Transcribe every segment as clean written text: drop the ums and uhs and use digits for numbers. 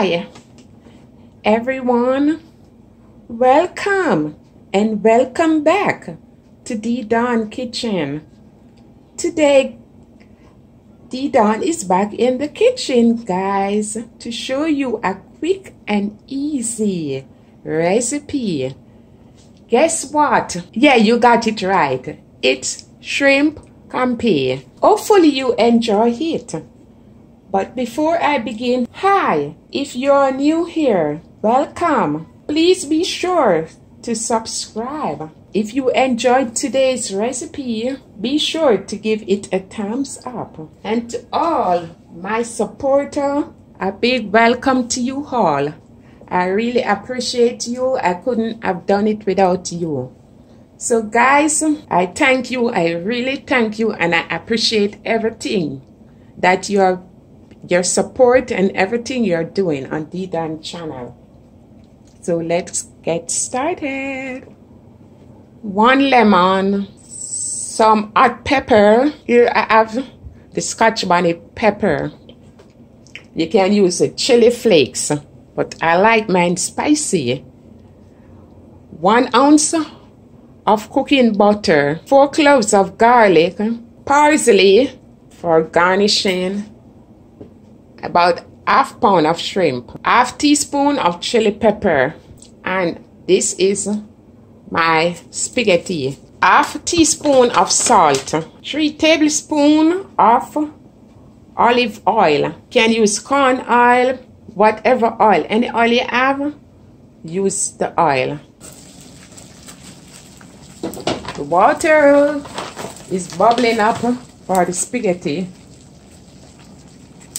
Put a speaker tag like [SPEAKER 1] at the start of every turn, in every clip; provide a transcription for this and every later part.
[SPEAKER 1] Hi, everyone. Welcome and welcome back to D Dawn Kitchen. Today, D Dawn is back in the kitchen, guys, to show you a quick and easy recipe. Guess what? Yeah, you got it right. It's shrimp scampi. Hopefully you enjoy it. But before I begin, hi, if you're new here, welcome. Please be sure to subscribe. If you enjoyed today's recipe, be sure to give it a thumbs up. And to all my supporters, a big welcome to you all. I really appreciate you. I couldn't have done it without you. So guys, I thank you. I really thank you, and I appreciate everything that your support and everything you're doing on D Dawn channel. So let's get started. 1 lemon, some hot pepper. Here I have the Scotch bonnet pepper. You can use the chili flakes, but I like mine spicy. 1 ounce of cooking butter, 4 cloves of garlic, parsley for garnishing, about ½ pound of shrimp, ½ teaspoon of chili pepper, and this is my spaghetti, ½ teaspoon of salt, 3 tablespoons of olive oil. You can use corn oil, whatever oil, any oil you have, use the oil. The water is bubbling up for the spaghetti.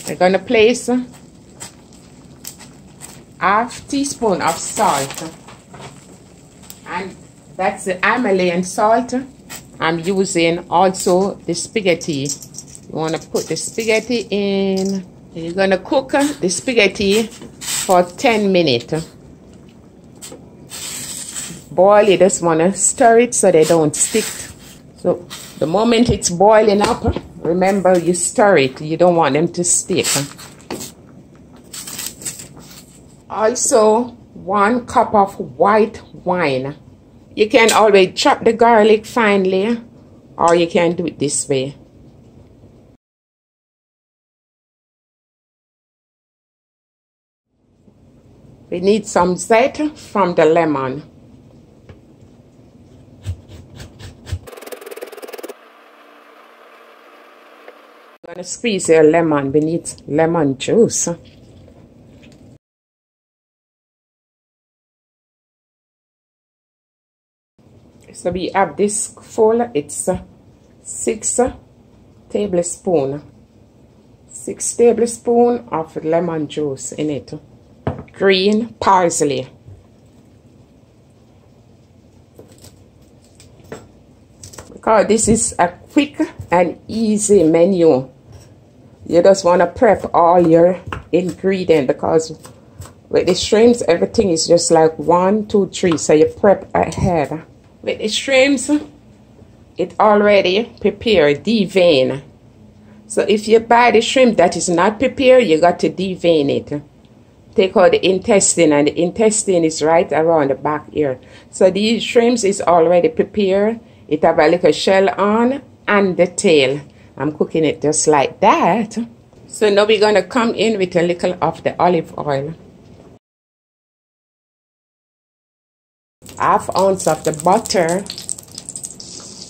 [SPEAKER 1] We're going to place ½ teaspoon of salt, and that's the Himalayan salt. I'm using also the spaghetti. You want to put the spaghetti in. You're going to cook the spaghetti for 10 minutes. Boil, you just want to stir it so they don't stick. So the moment it's boiling up, remember you stir it. You don't want them to stick. Also, 1 cup of white wine. You can always chop the garlic finely, or you can do it this way. We need some zest from the lemon. I'm going to squeeze your lemon. We need lemon juice. So we have this full, it's 6 tablespoons. 6 tablespoons of lemon juice in it. Green parsley. Because this is a quick and easy menu, you just want to prep all your ingredients, because with the shrimps everything is just like 1, 2, 3, so you prep ahead. With the shrimps, it already prepared, devein. So if you buy the shrimp that is not prepared, you got to devein it. Take out the intestine, and the intestine is right around the back here. So these shrimps is already prepared. It have a little shell on and the tail. I'm cooking it just like that. So now we're going to come in with a little of the olive oil. ½ ounce of the butter.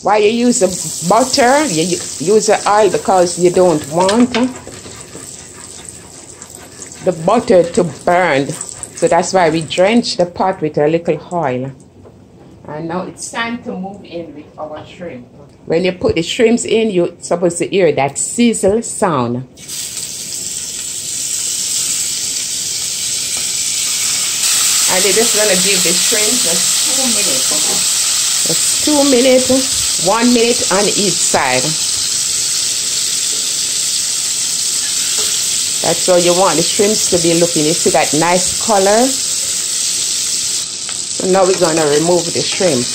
[SPEAKER 1] Why you use the butter? You use the oil because you don't want the butter to burn. So that's why we drench the pot with a little oil. And now it's time to move in with our shrimp. When you put the shrimps in, you're supposed to hear that sizzle sound. And you're just going to give the shrimp just 2 minutes. Just 2 minutes, 1 minute on each side. That's how you want the shrimps to be looking. You see that nice color? So now we're going to remove the shrimp.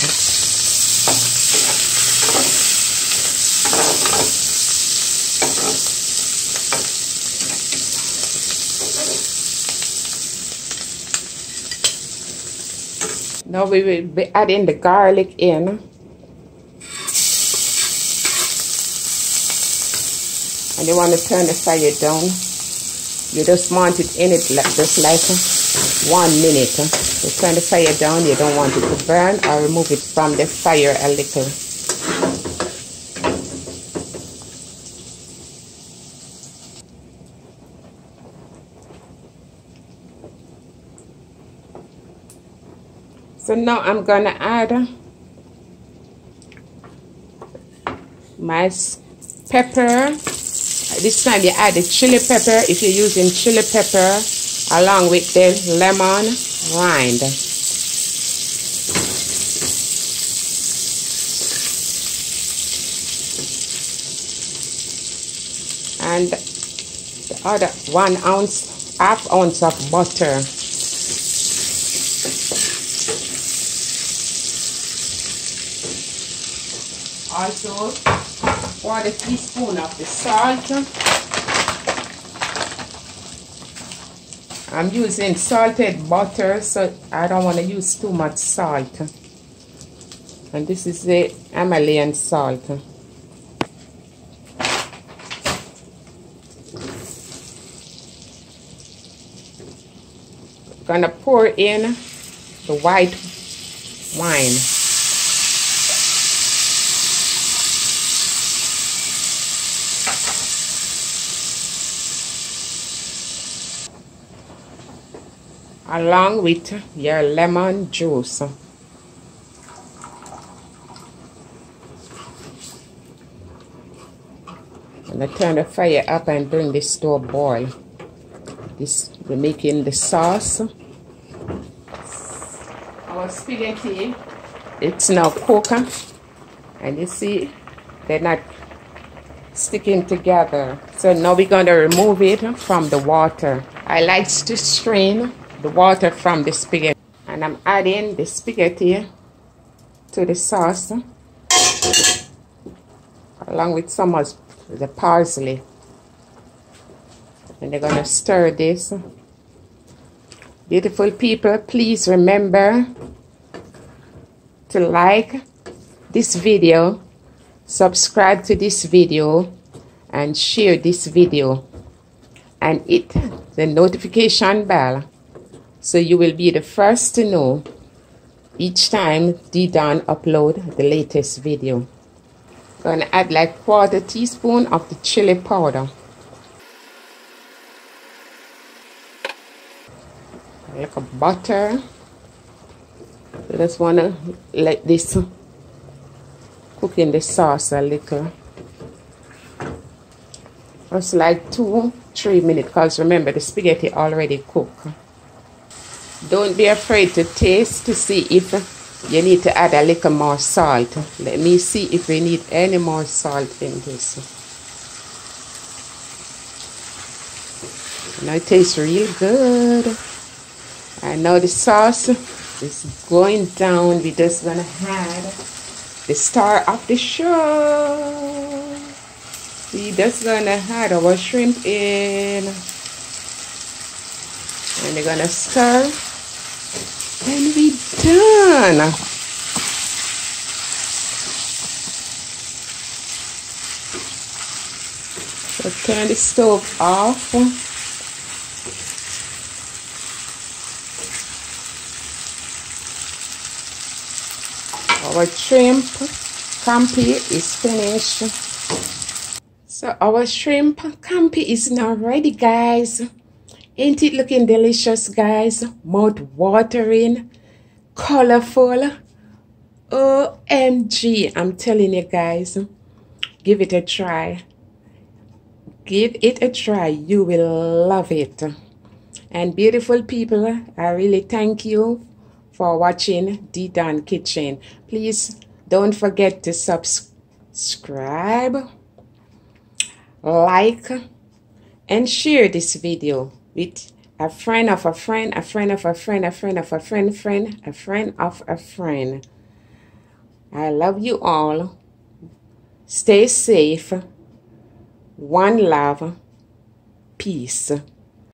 [SPEAKER 1] Now we will be adding the garlic in. And you want to turn the fire down. You just want it in it just like 1 minute. So turn the fire down. You don't want it to burn, or remove it from the fire a little. So now I'm gonna add my pepper. This time you add the chili pepper if you're using chili pepper, along with the lemon rind. And the other 1 ounce, half ounce of butter. Also, 1/4 teaspoon of the salt. I'm using salted butter, so I don't want to use too much salt. And this is the Himalayan salt. Gonna pour in the white wine. Along with your lemon juice. And I turn the fire up and bring this to a boil. This, we're making the sauce. Our spaghetti, it's now cooked. And you see, they're not sticking together. So now we're going to remove it from the water. I like to strain the water from the spaghetti, and I'm adding the spaghetti to the sauce along with some of the parsley, and they're gonna stir this. Beautiful people, please remember to like this video, subscribe to this video, and share this video, and hit the notification bell, so you will be the first to know each time Dee Dawn upload the latest video. Gonna add like 1/4 teaspoon of the chili powder. Like a butter. I just wanna let this cook in the sauce a little. Just like 2-3 minutes, because remember the spaghetti already cooked. Don't be afraid to taste to see if you need to add a little more salt. Let me see if we need any more salt in this. Now it tastes real good. And now the sauce is going down. We're just gonna add the star of the show. We're just gonna add our shrimp in. And we're gonna stir. And we're done. So turn the stove off. Our shrimp scampi is finished. So our shrimp scampi is now ready, guys. Ain't it looking delicious, guys? Mouth watering, colorful. OMG, I'm telling you guys, give it a try. Give it a try. You will love it. And beautiful people, I really thank you for watching Dee Dawn Kitchen. Please don't forget to subscribe, like, and share this video with a friend of a friend, a friend of a friend, a friend of a friend, a friend of a friend. I love you all. Stay safe. One love. Peace.